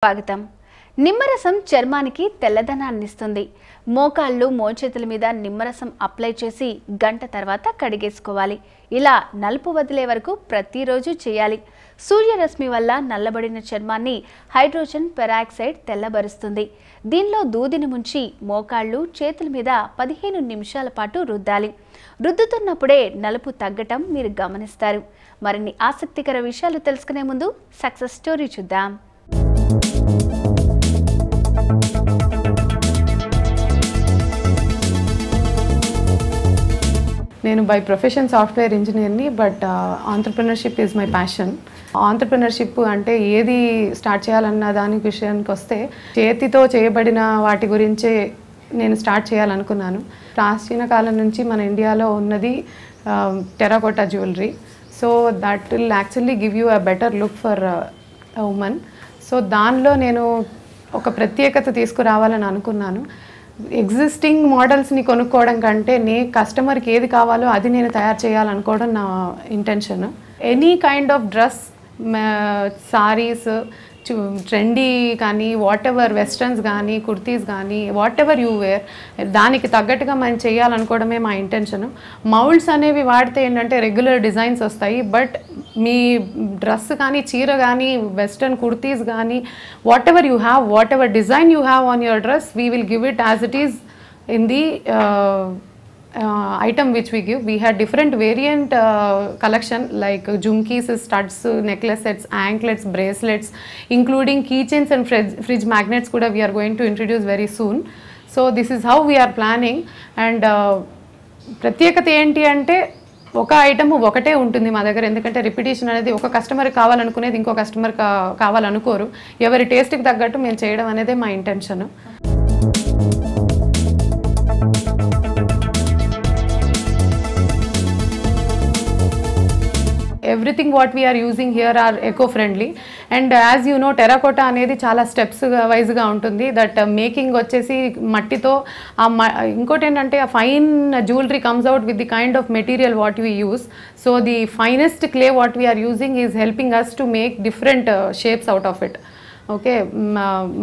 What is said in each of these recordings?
స్వాగతం. నిమ్మరసం చర్మానికి తెల్లదనాన్ని ఇస్తుంది. మోకాళ్ళు మోచేతుల మీద నిమ్మరసం అప్లై చేసి గంట తర్వాత కడిగేసుకోవాలి. ఇలా నలుపు వదిలే వరకు ప్రతిరోజు చేయాలి. సూర్యరశ్మి వల్ల నల్లబడిన చర్మాన్ని హైడ్రోజన్ పెరాక్సైడ్ తెల్లబరుస్తుంది. దీనిలో దూదిని ముంచి మోకాళ్ళు చేతుల మీద 15 నిమిషాల పాటు రుద్దాలి. రుద్దుతున్నప్పుడే నలుపు తగ్గటం మీరు గమనిస్తారు. మరిన్ని ఆసక్తికర విషయాలు తెలుసుకునే ముందు సక్సెస్ స్టోరీ చూద్దాం. నేను బై ప్రొఫెషన్ సాఫ్ట్వేర్ ఇంజనీర్ని, but entrepreneurship is my passion. Entrepreneurship అంటే ఏది స్టార్ట్ చేయాలన్న దాని విషయానికి వస్తే చేతితో చేయబడిన వాటి గురించే నేను స్టార్ట్ చేయాలనుకున్నాను. ప్రాచీన కాలం నుంచి మన ఇండియాలో ఉన్నది terracotta jewellery. So that will actually give you a better look for a women. So దానిలో నేను ఒక ప్రత్యేకత తీసుకురావాలని అనుకున్నాను. ఎగ్జిస్టింగ్ మోడల్స్ని కొనుక్కోవడం కంటే కస్టమర్కి ఏది కావాలో అది నేను తయారు చేయాలనుకోవడం నా intention. Any kind of dress, saris, trendy కానీ, వాట్ ఎవర్ వెస్ట్రన్స్ కానీ, కుర్తీస్ కానీ, వాట్ ఎవర్ యూ వేర్, దానికి తగ్గట్టుగా మనం చేయాలనుకోవడమే మా ఇంటెన్షన్. మౌల్డ్స్ అనేవి వాడితే ఏంటంటే రెగ్యులర్ డిజైన్స్ వస్తాయి. బట్ మీ డ్రెస్ కానీ, చీర కానీ, వెస్ట్రన్ కుర్తీస్ కానీ, what ever you have, what ever design you have on your dress, we will give it as it is in the item which we give. We had different variant collection like jhumkis, studs, necklace sets, anklets, bracelets, including keychains and fridge magnets kuda we are going to introduce very soon. So this is how we are planning. And ప్రత్యేకత ఏంటి అంటే ఒక item ఒకటే ఉంటుంది మా దగ్గర. ఎందుకంటే repetition అనేది ఒక కస్టమర్కి కావాలనుకునేది ఇంకో కస్టమర్ కావాలనుకోరు. ఎవరి టేస్ట్కి తగ్గట్టు మేము చేయడం అనేదే మా intention. Everything what we are using here are eco-friendly, and as you know terracotta అనేది చాలా స్టెప్స్ వైజ్గా ఉంటుంది. దట్ మేకింగ్ వచ్చేసి మట్టితో, ఇంకోటి ఏంటంటే ఆ fine jewellery comes out with the kind of material what we use. So the finest clay what we are using is helping us to make different shapes out of it. Okay,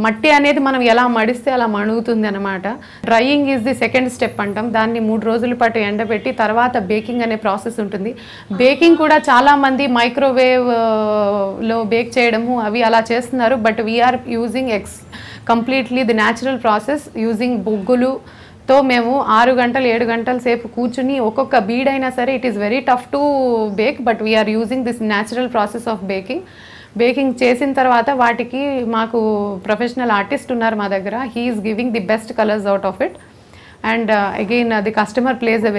మట్టి అనేది మనం ఎలా మడిస్తే అలా మణుగుతుంది అనమాట. Drying is the second step అంటాం. దాన్ని 3 రోజుల పాటు ఎండబెట్టి తర్వాత బేకింగ్ అనే ప్రాసెస్ ఉంటుంది. బేకింగ్ కూడా చాలామంది మైక్రోవేవ్లో బేక్ చేయడము అవి అలా చేస్తున్నారు. But we are using completely the natural process using బొగ్గులుతో మేము 6 గంటలు 7 గంటల సేపు కూర్చుని ఒక్కొక్క బీడ్ అయినా సరే it is very tough to bake, but we are using this natural process of baking చేసిన తర్వాత వాటికి మాకు ప్రొఫెషనల్ ఆర్టిస్ట్ ఉన్నారు మా దగ్గర. He is giving the best colours out of it. And again the customer plays a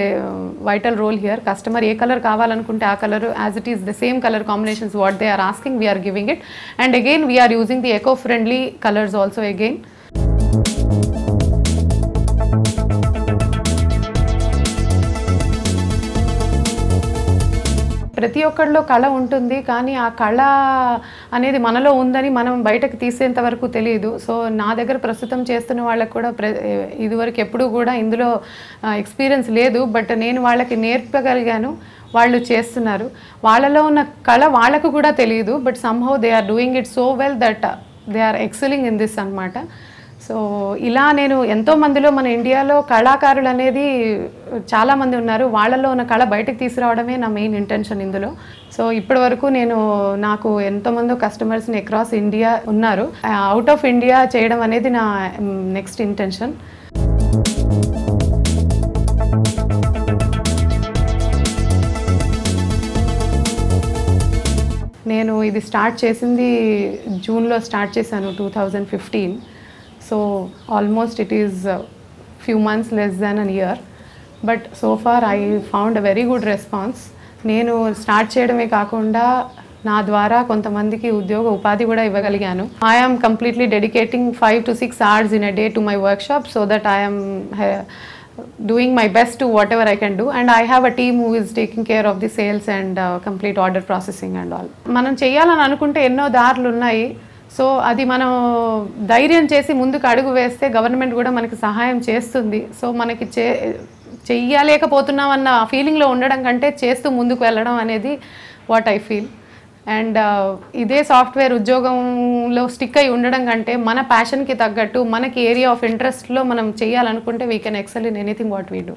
vital role here. Customer ఏ colour కావాలనుకుంటే ఆ colour as it is the same colour combinations what they are asking we're giving it. And again we're using the eco friendly colours also again. ప్రతి ఒక్కరిలో కళ ఉంటుంది, కానీ ఆ కళ అనేది మనలో ఉందని మనం బయటకు తీసేంత వరకు తెలియదు. సో నా దగ్గర ప్రస్తుతం చేస్తున్న వాళ్ళకు కూడా ఇదివరకు ఎప్పుడూ కూడా ఇందులో ఎక్స్పీరియన్స్ లేదు. బట్ నేను వాళ్ళకి నేర్పగలిగాను, వాళ్ళు చేస్తున్నారు. వాళ్ళలో ఉన్న కళ వాళ్ళకు కూడా తెలియదు. But somehow they are doing it so well that they are excelling in this అనమాట. సో ఇలా నేను ఎంతోమందిలో మన ఇండియాలో కళాకారులు అనేది చాలామంది ఉన్నారు. వాళ్ళలో ఉన్న కళ బయటకు తీసుకురావడమే నా మెయిన్ ఇంటెన్షన్ ఇందులో. సో ఇప్పటి వరకు నాకు ఎంతోమంది కస్టమర్స్ని అక్రాస్ ఇండియా ఉన్నారు. అవుట్ ఆఫ్ ఇండియా చేయడం అనేది నా నెక్స్ట్ ఇంటెన్షన్. నేను ఇది స్టార్ట్ చేసింది జూన్లో స్టార్ట్ చేశాను 2015. So almost it is few months less than a year, but so far I found a very good response. నేను స్టార్ట్ చేయడమే కాకుండా నా ద్వారా కొంతమందికి ఉపాధి కూడా ఇవ్వగలిగాను. I am completely dedicating 5 to 6 hours in a day to my workshop so that I am doing my best to whatever I can do, and I have a team who is taking care of the sales and complete order processing and all. మనం చేయాలని అనుకుంటే ఎన్నో దారులు ఉన్నాయి. So అది మనం ధైర్యం చేసి ముందుకు అడుగు వేస్తే గవర్నమెంట్ కూడా మనకి సహాయం చేస్తుంది. సో మనకి చెయ్యలేకపోతున్నాం అన్న ఫీలింగ్లో ఉండడం కంటే చేస్తూ ముందుకు వెళ్ళడం అనేది వాట్ ఐ ఫీల్. అండ్ ఇదే సాఫ్ట్వేర్ ఉద్యోగంలో స్టిక్ అయి ఉండడం కంటే మన ప్యాషన్కి తగ్గట్టు మనకి ఏరియా ఆఫ్ ఇంట్రెస్ట్లో మనం చేయాలనుకుంటే we can XL in anything what we do.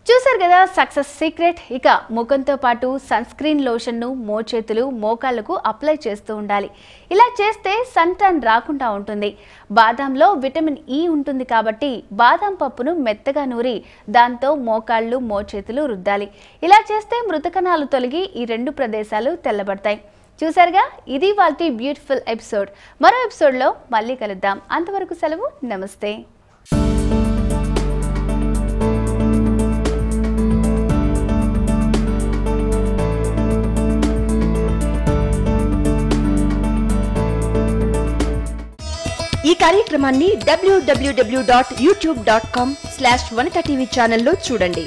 చూసారు కదా సక్సెస్ సీక్రెట్. ఇక ముఖంతో పాటు సన్ స్క్రీన్ లోషన్ను మోచేతులు మోకాళ్ళకు అప్లై చేస్తూ ఉండాలి. ఇలా చేస్తే సన్ టాన్ రాకుండా ఉంటుంది. బాదాంలో విటమిన్ ఈ ఉంటుంది కాబట్టి బాదాం పప్పును మెత్తగా నూరి దాంతో మోకాళ్ళు మోచేతులు రుద్దాలి. ఇలా చేస్తే మృతకణాలు తొలగి ఈ 2 ప్రదేశాలు తెల్లబడతాయి. చూసారుగా, ఇది వాటి బ్యూటిఫుల్ ఎపిసోడ్. మరో ఎపిసోడ్లో మళ్ళీ కలుద్దాం. అంతవరకు సెలవు, నమస్తే. ఈ కార్యక్రమాన్ని www.youtube.com/vanita TV ఛానల్లో చూడండి.